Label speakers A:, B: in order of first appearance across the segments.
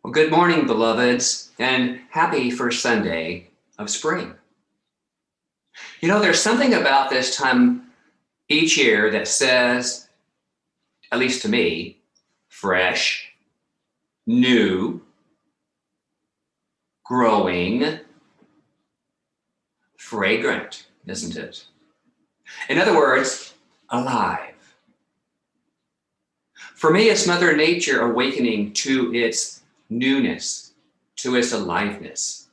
A: Well, good morning, beloveds, and happy first Sunday of spring. You know, there's something about this time each year that says, at least to me, fresh, new, growing, fragrant, isn't it? In other words, alive. For me, it's Mother Nature awakening to its newness, to its aliveness.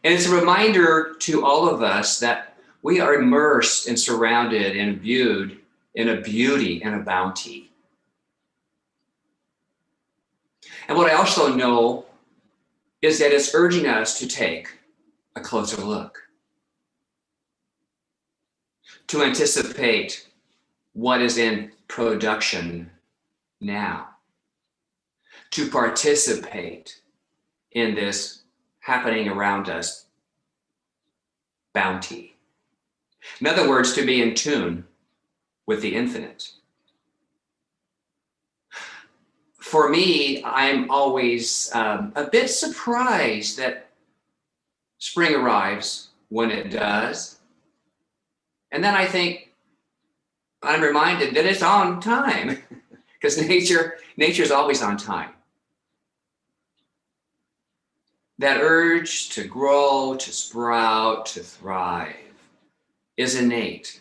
A: And it's a reminder to all of us that we are immersed and surrounded and viewed in a beauty and a bounty. And what I also know is that it's urging us to take a closer look, to anticipate what is in production now, to participate in this happening around us bounty. In other words, to be in tune with the infinite. For me, I'm always a bit surprised that spring arrives when it does. And then I think I'm reminded that it's on time because nature's always on time. That urge to grow, to sprout, to thrive is innate.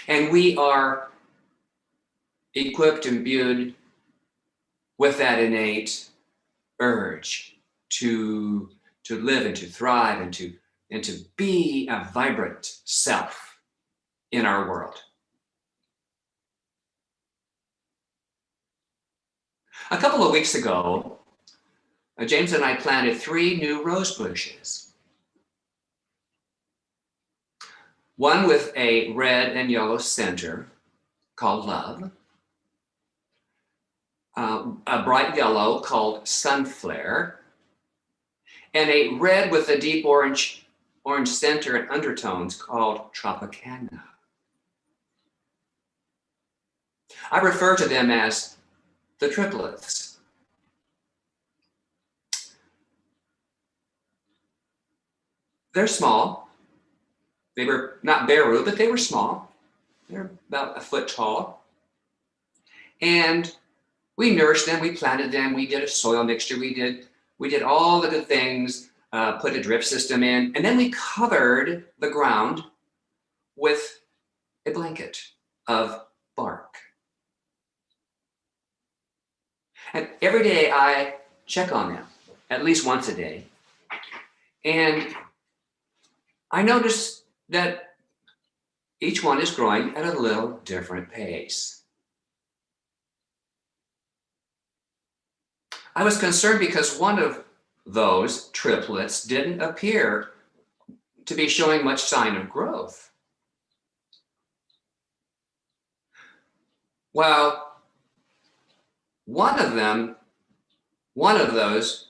A: And we are equipped, imbued with that innate urge to live and to thrive and to be a vibrant self in our world. A couple of weeks ago, James and I planted 3 new rose bushes. One with a red and yellow center called Love, a bright yellow called Sunflare, and a red with a deep orange center and undertones called Tropicana. I refer to them as the triplets. They're small. They were not bare root, but they were small. They're about a foot tall. And we nourished them, we planted them, we did a soil mixture, we did all the good things, put a drip system in, and then we covered the ground with a blanket of bark. And every day I check on them, at least once a day. And I notice that each one is growing at a little different pace. I was concerned because one of those triplets didn't appear to be showing much sign of growth. Well, one of those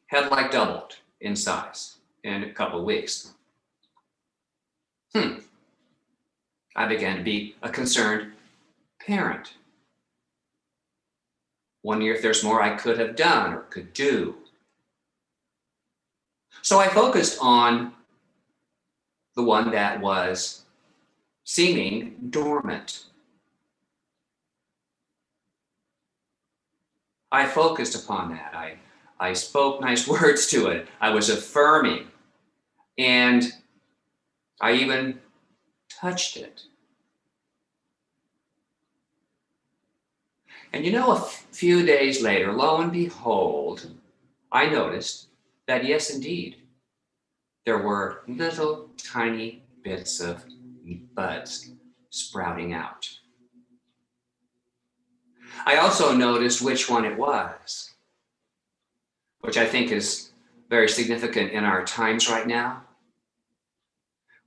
A: had like doubled in size in a couple of weeks. I began to be a concerned parent, wondering if there's more I could have done or could do. So I focused on the one that was seeming dormant. I focused upon that. I spoke nice words to it. I was affirming. And I even touched it. And you know, a few days later, lo and behold, I noticed that yes, indeed, there were little tiny bits of buds sprouting out. I also noticed which one it was, which I think is very significant in our times right now.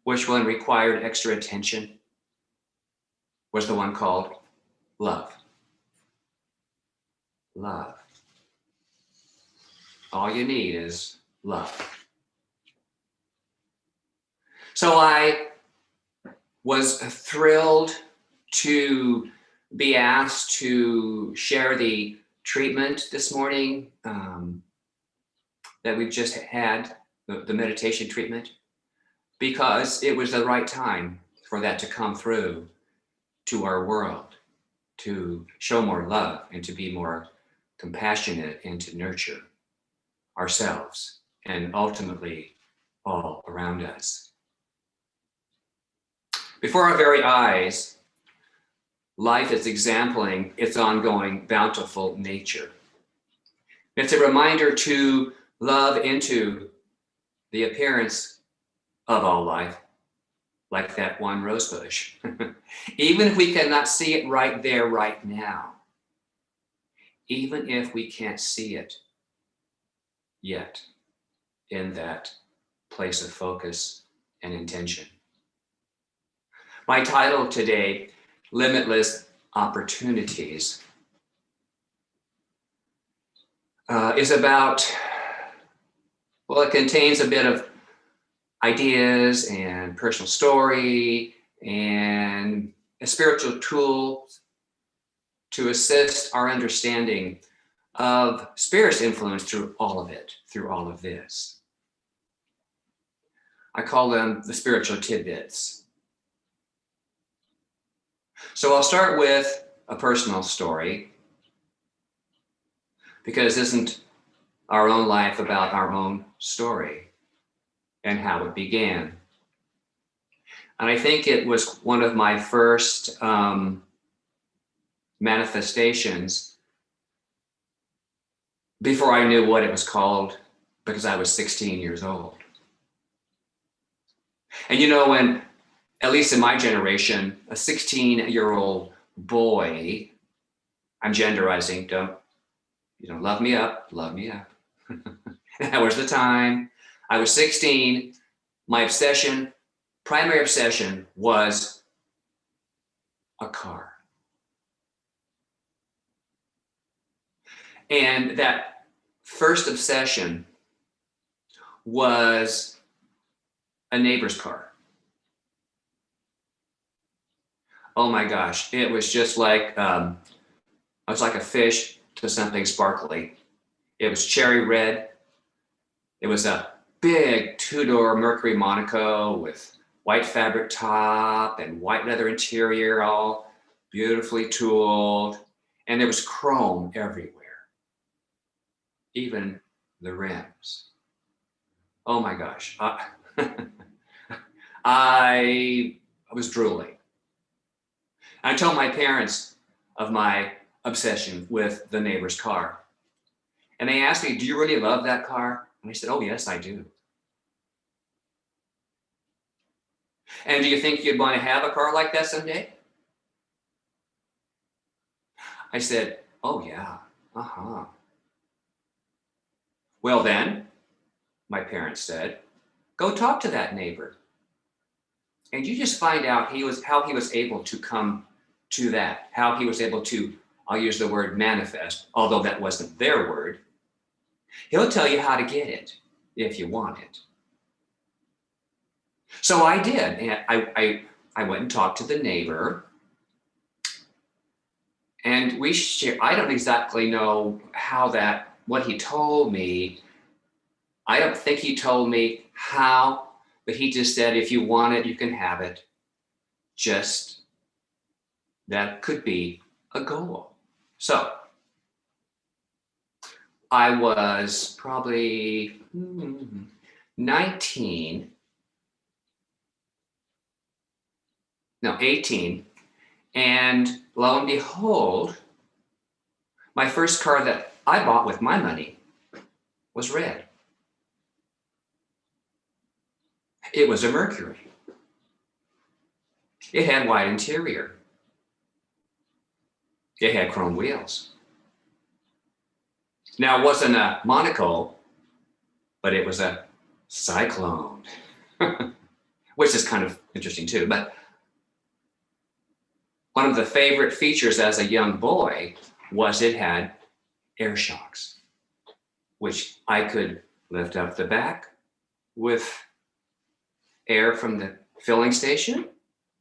A: Which one required extra attention was the one called love. Love. All you need is love. So I was thrilled to be asked to share the treatment this morning that we've just had, the meditation treatment, because it was the right time for that to come through to our world, to show more love and to be more compassionate and to nurture ourselves and ultimately all around us. Before our very eyes, life is exempling its ongoing bountiful nature. It's a reminder to love into the appearance of all life, like that one rose bush. Even if we cannot see it right there, right now, even if we can't see it yet in that place of focus and intention. My title today, Limitless Opportunities, is about, well, it contains a bit of ideas and personal story and a spiritual tool to assist our understanding of Spirit's influence through all of it, through all of this. I call them the spiritual tidbits. So I'll start with a personal story, because isn't our own life about our own story and how it began? And I think it was one of my first manifestations before I knew what it was called, because I was 16 years old. And you know, when, at least in my generation, a 16-year-old boy, I'm genderizing, don't, love me up, love me up. That was the time. I was 16. My obsession, primary obsession, was a car. And that first obsession was a neighbor's car. Oh my gosh, it was just like, I was like a fish to something sparkly. It was cherry red. It was a big two-door Mercury Monaco with white fabric top and white leather interior, all beautifully tooled. And there was chrome everywhere, even the rims. Oh my gosh. I was drooling. I told my parents of my obsession with the neighbor's car. And they asked me, do you really love that car? And I said, oh, yes, I do. And do you think you'd want to have a car like that someday? I said, oh, yeah, uh-huh. Well, then, my parents said, go talk to that neighbor. And you just find out how he was able to come to that, how he was able to, I'll use the word manifest, although that wasn't their word. He'll tell you how to get it if you want it. So I did. And I went and talked to the neighbor. And I don't exactly know what he told me. I don't think he told me how, but he just said, if you want it, you can have it. Just that could be a goal. So I was probably 18, and lo and behold, my first car that I bought with my money was red. It was a Mercury. It had white interior. It had chrome wheels. Now, it wasn't a Monaco, but it was a Cyclone, which is kind of interesting too. But one of the favorite features as a young boy was it had air shocks, which I could lift up the back with air from the filling station,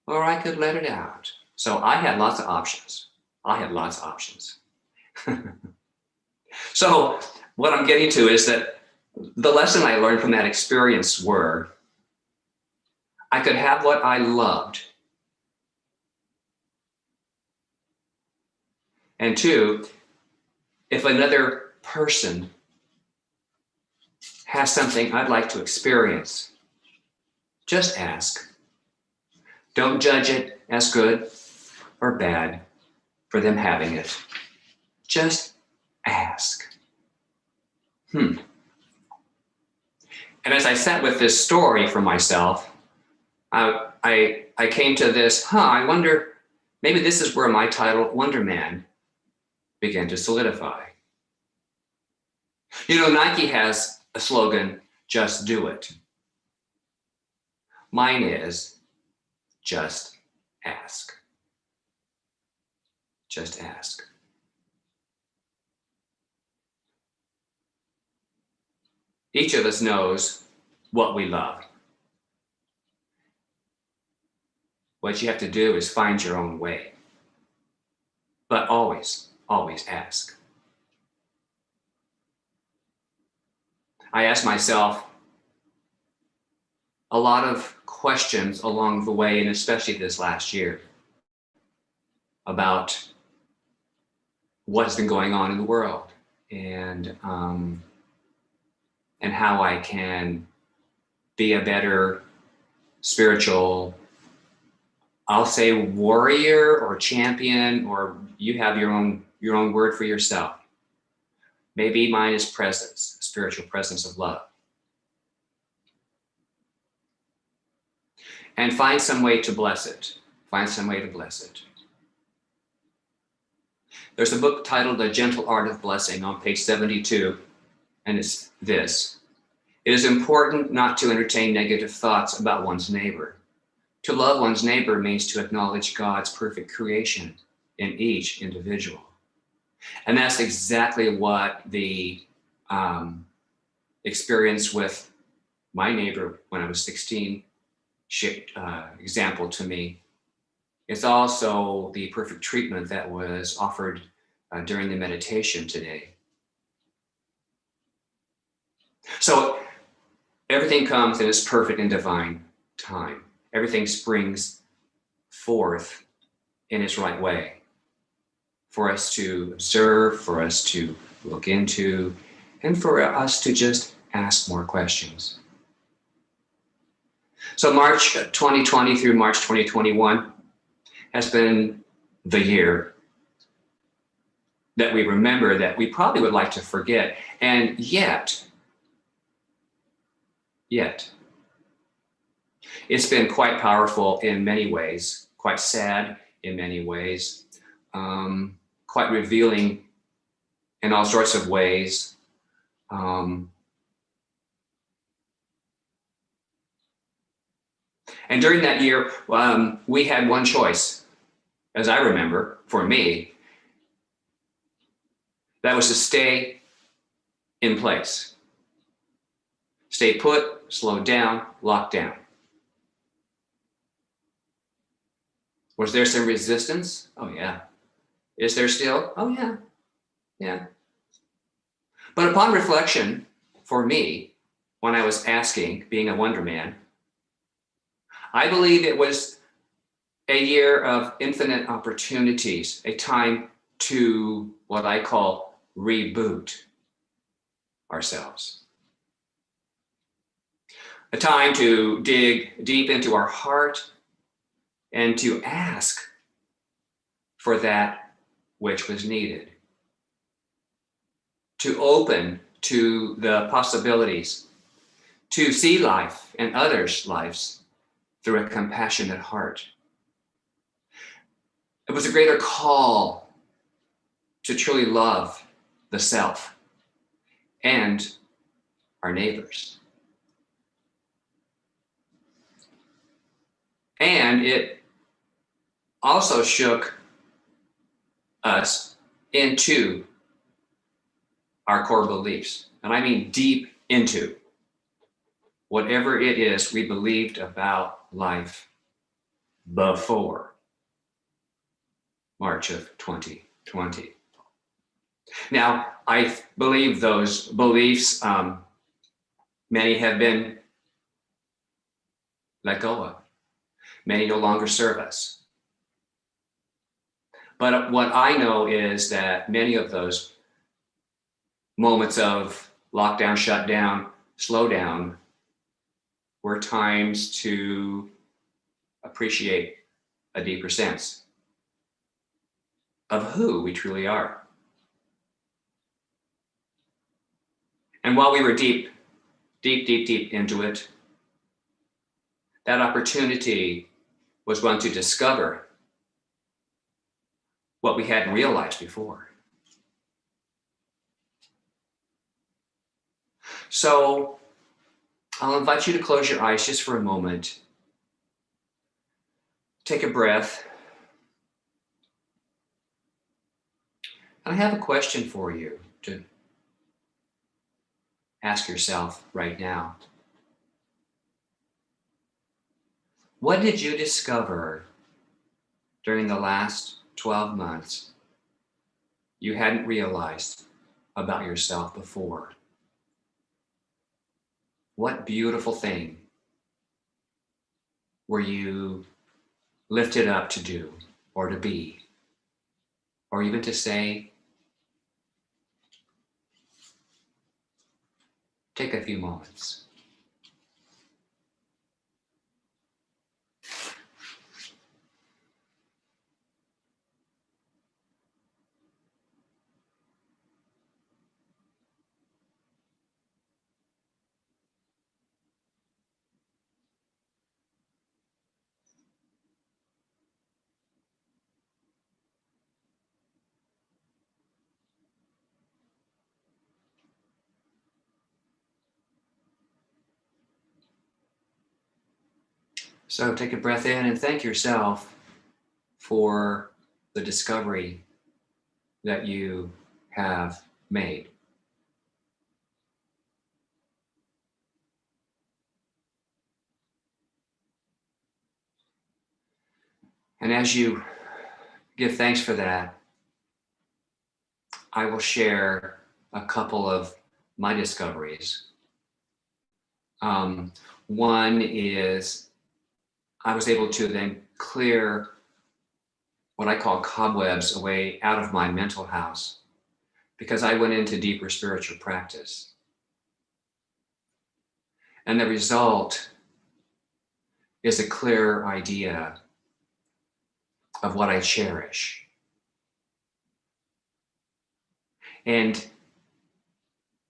A: or I could let it out. So I had lots of options. I had lots of options. So what I'm getting to is that the lesson I learned from that experience were I could have what I loved. And two, if another person has something I'd like to experience, just ask. Don't judge it as good or bad for them having it. Just ask. And as I sat with this story for myself, I came to this, I wonder, maybe this is where my title, Wonder Man, began to solidify. You know, Nike has a slogan, just do it. Mine is, just ask. Just ask. Each of us knows what we love. What you have to do is find your own way. But always, always ask. I ask myself a lot of questions along the way, and especially this last year, about what's been going on in the world and how I can be a better spiritual, I'll say warrior or champion, or you have your own word for yourself. Maybe mine is presence, spiritual presence of love. And find some way to bless it. Find some way to bless it. There's a book titled The Gentle Art of Blessing on page 72, and it's this. It is important not to entertain negative thoughts about one's neighbor. To love one's neighbor means to acknowledge God's perfect creation in each individual. And that's exactly what the experience with my neighbor when I was 16 example to me. It's also the perfect treatment that was offered during the meditation today. So everything comes in its perfect and divine time. Everything springs forth in its right way for us to observe, for us to look into, and for us to just ask more questions. So March 2020 through March 2021 has been the year that we remember that we probably would like to forget. And yet, it's been quite powerful in many ways, quite sad in many ways, quite revealing in all sorts of ways. And during that year, we had one choice, as I remember, for me, that was to stay in place. Stay put, slow down, lock down. Was there some resistance? Oh, yeah. Is there still? Oh, yeah. Yeah. But upon reflection, for me, when I was asking, being a Wonder Man, I believe it was a year of infinite opportunities, a time to what I call reboot ourselves. A time to dig deep into our heart and to ask for that which was needed. To open to the possibilities, to see life and others' lives through a compassionate heart. It was a greater call to truly love the self and our neighbors. And it also shook us into our core beliefs. And I mean deep into whatever it is we believed about life before. March of 2020. Now, I believe those beliefs, many have been let go of. Many no longer serve us. But what I know is that many of those moments of lockdown, shutdown, slowdown were times to appreciate a deeper sense of who we truly are. And while we were deep into it, that opportunity was one to discover what we hadn't realized before. So I'll invite you to close your eyes just for a moment. Take a breath. And I have a question for you to ask yourself right now. What did you discover during the last 12 months you hadn't realized about yourself before? What beautiful thing were you lifted up to do or to be, or even to say? Take a few moments. So take a breath in and thank yourself for the discovery that you have made. And as you give thanks for that, I will share a couple of my discoveries. One is I was able to then clear what I call cobwebs away out of my mental house because I went into deeper spiritual practice. And the result is a clear idea of what I cherish. And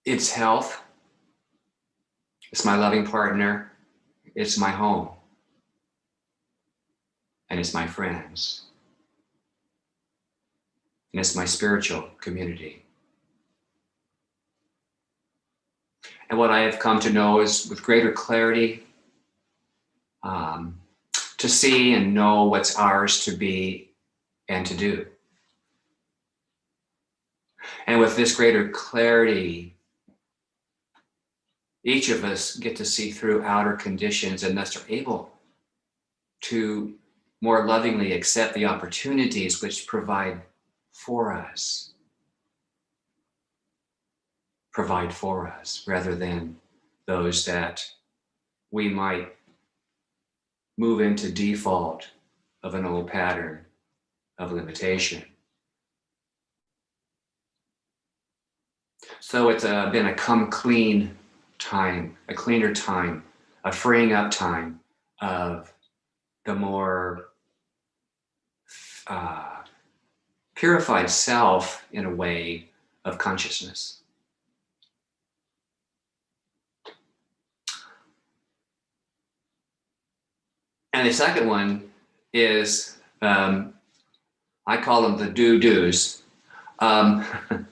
A: it's health, it's my loving partner, it's my home, and it's my friends, and it's my spiritual community. And what I have come to know is with greater clarity, to see and know what's ours to be and to do. And with this greater clarity, each of us get to see through outer conditions and thus are able to more lovingly accept the opportunities which provide for us rather than those that we might move into default of an old pattern of limitation. So it's been a come clean time, a cleaner time, a freeing up time of the more purified self in a way of consciousness. And the second one is, I call them the do-dos. The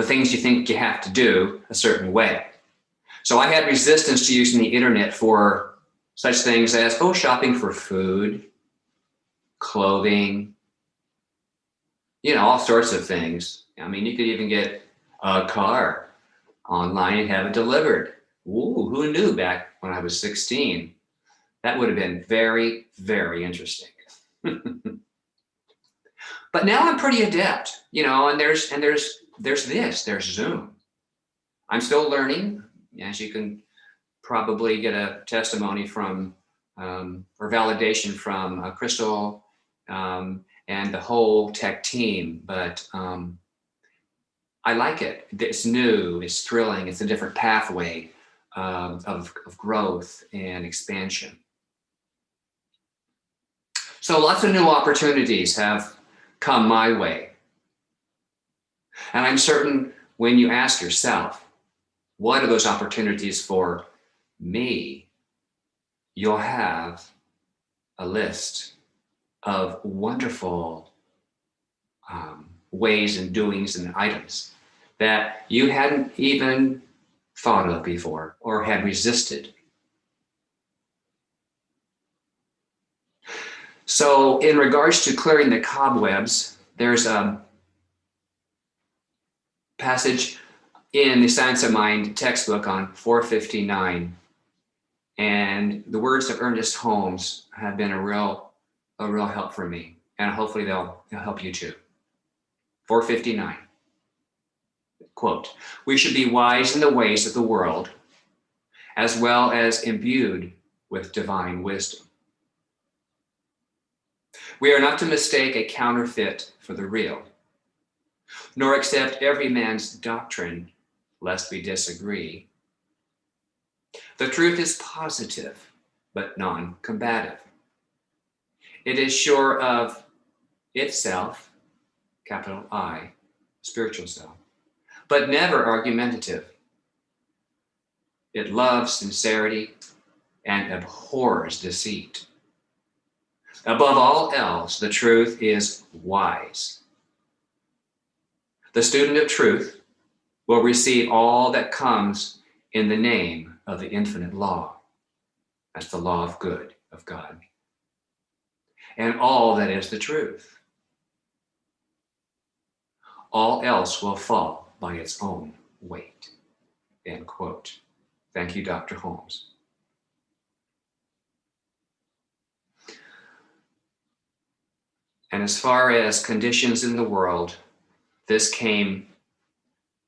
A: things you think you have to do a certain way. So I had resistance to using the internet for such things as, shopping for food, clothing, all sorts of things. I mean, you could even get a car online and have it delivered. Ooh, who knew back when I was 16? That would have been very, very interesting. But now I'm pretty adept, and there's Zoom. I'm still learning, as you can probably get a testimony from or validation from Crystal and the whole tech team. But I like it. It's new, it's thrilling, it's a different pathway of growth and expansion. So lots of new opportunities have come my way. And I'm certain when you ask yourself, what are those opportunities for me? You'll have a list of wonderful ways and doings and items that you hadn't even thought of before or had resisted. So in regards to clearing the cobwebs, there's a passage in the Science of Mind textbook on 459. And the words of Ernest Holmes have been a real help for me. And hopefully they'll help you too. 459. Quote, "We should be wise in the ways of the world, as well as imbued with divine wisdom. We are not to mistake a counterfeit for the real, nor accept every man's doctrine, lest we disagree. The truth is positive, but non-combative. It is sure of itself, capital I, spiritual self, but never argumentative. It loves sincerity and abhors deceit. Above all else, the truth is wise. The student of truth will receive all that comes in the name of the infinite law. That's the law of good, of God. And all that is the truth. All else will fall by its own weight." End quote. Thank you, Dr. Holmes. And as far as conditions in the world, this came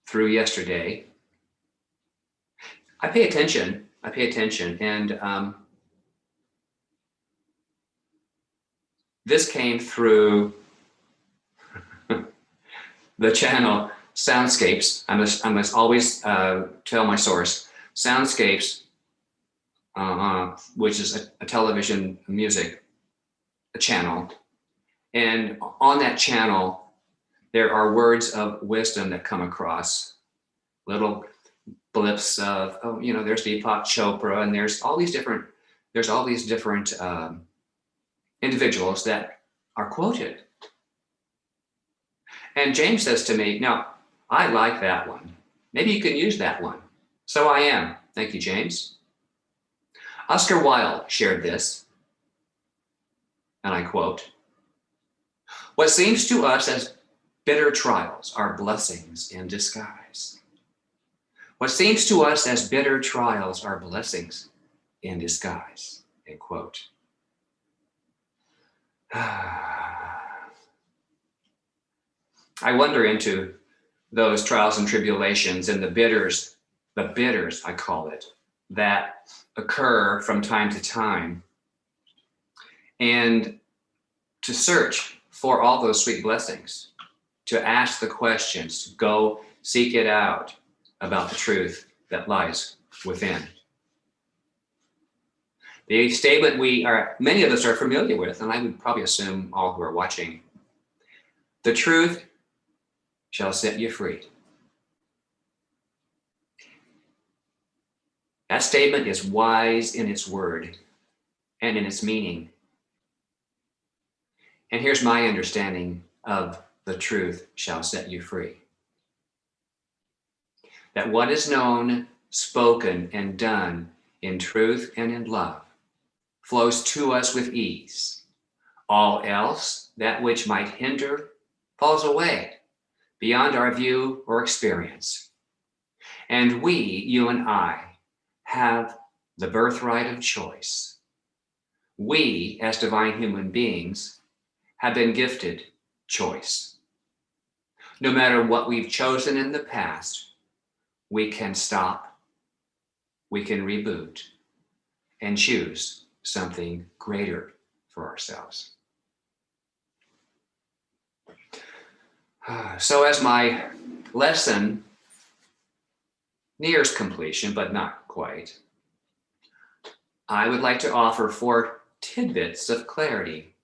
A: through yesterday. I pay attention, and this came through the channel Soundscapes. I must always tell my source. Soundscapes, which is a television music channel. And on that channel, there are words of wisdom that come across, little blips of, there's Deepak Chopra, and there's all these different individuals that are quoted. And James says to me, "Now, I like that one. Maybe you can use that one." So I am. Thank you, James. Oscar Wilde shared this, and I quote, "What seems to us as bitter trials are blessings in disguise. What seems to us as bitter trials are blessings in disguise." End quote. I wonder into those trials and tribulations and the bitters, I call it, that occur from time to time, and to search for all those sweet blessings, to ask the questions, to go seek it out about the truth that lies within. The statement many of us are familiar with, and I would probably assume all who are watching: "The truth shall set you free." That statement is wise in its word and in its meaning. And here's my understanding of "the truth shall set you free." That what is known, spoken, and done in truth and in love flows to us with ease. All else, that which might hinder, falls away beyond our view or experience. And we, you and I, have the birthright of choice. We, as divine human beings, have been gifted choice. No matter what we've chosen in the past, we can stop, we can reboot, and choose something greater for ourselves. So as my lesson nears completion, but not quite, I would like to offer 4 tidbits of clarity,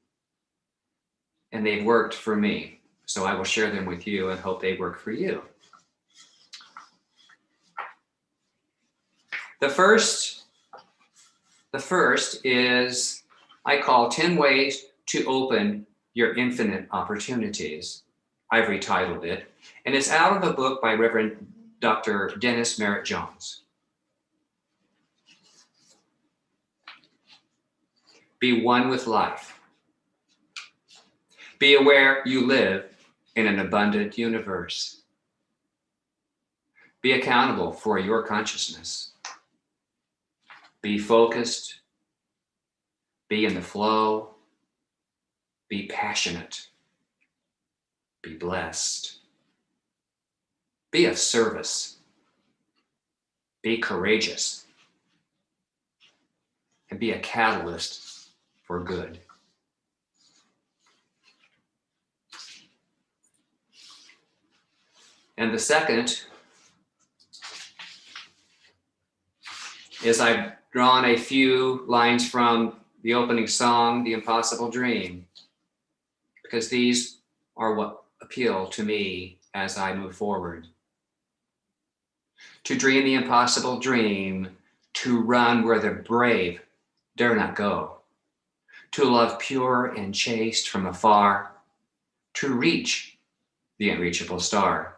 A: and they've worked for me. So I will share them with you and hope they work for you. The first is I call 10 ways to open your infinite opportunities. I've retitled it, and it's out of a book by Reverend Dr. Dennis Merritt Jones. Be one with life. Be aware you live in an abundant universe. Be accountable for your consciousness. Be focused. Be in the flow. Be passionate. Be blessed. Be of service. Be courageous. And be a catalyst for good. And the second is I've drawn a few lines from the opening song, The Impossible Dream, because these are what appeal to me as I move forward. To dream the impossible dream, to run where the brave dare not go, to love pure and chaste from afar, to reach the unreachable star.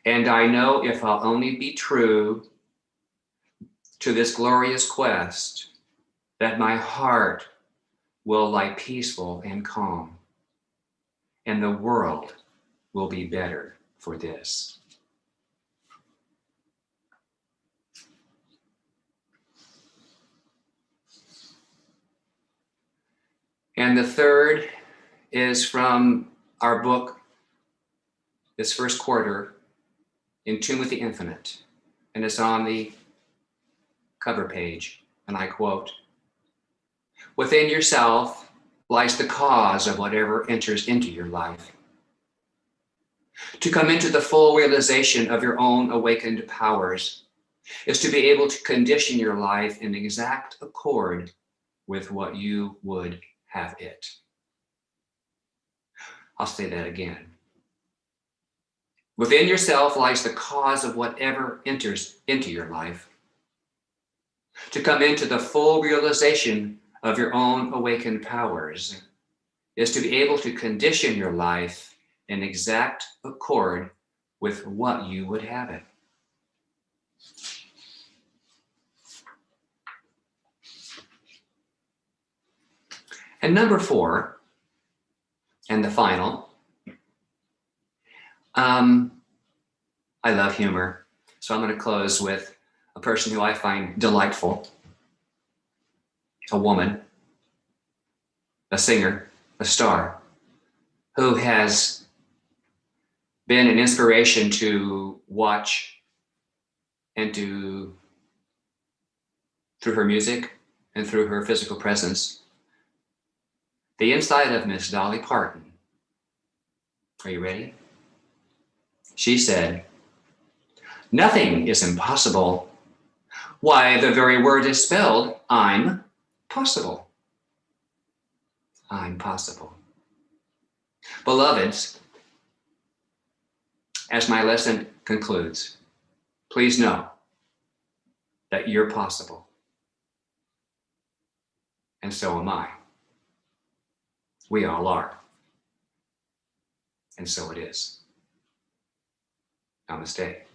A: And I know if I'll only be true to this glorious quest, that my heart will lie peaceful and calm, and the world will be better for this. And the third is from our book, this first quarter, In Tune with the Infinite, and it's on the cover page, and I quote, "Within yourself lies the cause of whatever enters into your life. To come into the full realization of your own awakened powers is to be able to condition your life in exact accord with what you would have it." I'll say that again. Within yourself lies the cause of whatever enters into your life. To come into the full realization of your own awakened powers is to be able to condition your life in exact accord with what you would have it. And number 4, and the final, I love humor, so I'm going to close with a person who I find delightful, a woman, a singer, a star, who has been an inspiration to watch and to, through her music and through her physical presence, the inside of Miss Dolly Parton. Are you ready? She said, "Nothing is impossible. Why, the very word is spelled, I'm possible. I'm possible." Beloveds, as my lesson concludes, please know that you're possible. And so am I. We all are. And so it is. Namaste.